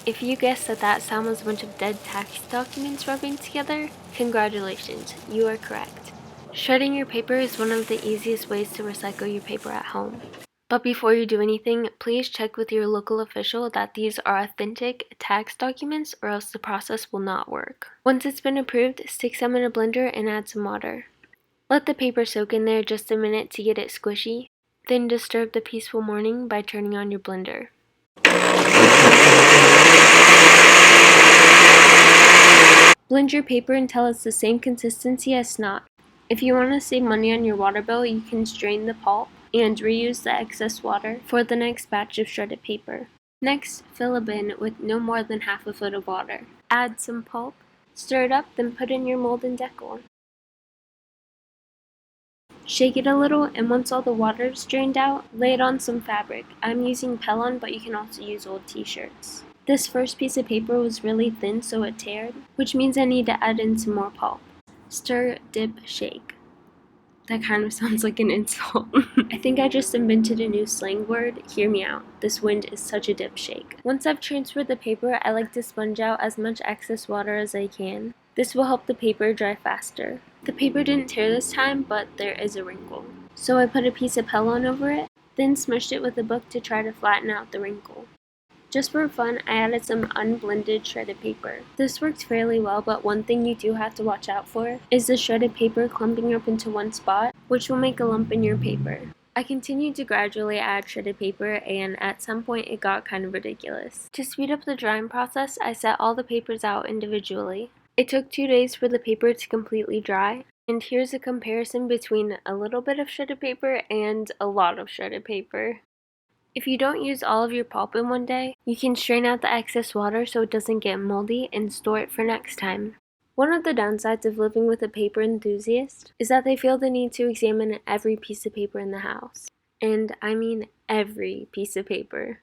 If you guessed that sound was a bunch of dead tax documents rubbing together, congratulations, you are correct. Shredding your paper is one of the easiest ways to recycle your paper at home. But before you do anything, please check with your local official that these are authentic tax documents or else the process will not work. Once it's been approved, stick some in a blender and add some water. Let the paper soak in there just a minute to get it squishy, then disturb the peaceful morning by turning on your blender. Blend your paper until it's the same consistency as snot. If you want to save money on your water bill, you can strain the pulp and reuse the excess water for the next batch of shredded paper. Next, fill a bin with no more than half a foot of water. Add some pulp, stir it up, then put in your mold and decor. Shake it a little, and once all the water is drained out, lay it on some fabric. I'm using Pellon, but you can also use old t-shirts. This first piece of paper was really thin, so it teared, which means I need to add in some more pulp. Stir, dip, shake. That kind of sounds like an insult. I think I just invented a new slang word. Hear me out. This wind is such a dip shake. Once I've transferred the paper, I like to sponge out as much excess water as I can. This will help the paper dry faster. The paper didn't tear this time, but there is a wrinkle. So I put a piece of Pellon over it, then smushed it with a book to try to flatten out the wrinkle. Just for fun, I added some unblended shredded paper. This worked fairly well, but one thing you do have to watch out for is the shredded paper clumping up into one spot, which will make a lump in your paper. I continued to gradually add shredded paper, and at some point it got kind of ridiculous. To speed up the drying process, I set all the papers out individually. It took 2 days for the paper to completely dry, and here's a comparison between a little bit of shredded paper and a lot of shredded paper. If you don't use all of your pulp in one day, you can strain out the excess water so it doesn't get moldy and store it for next time. One of the downsides of living with a paper enthusiast is that they feel the need to examine every piece of paper in the house. And I mean every piece of paper.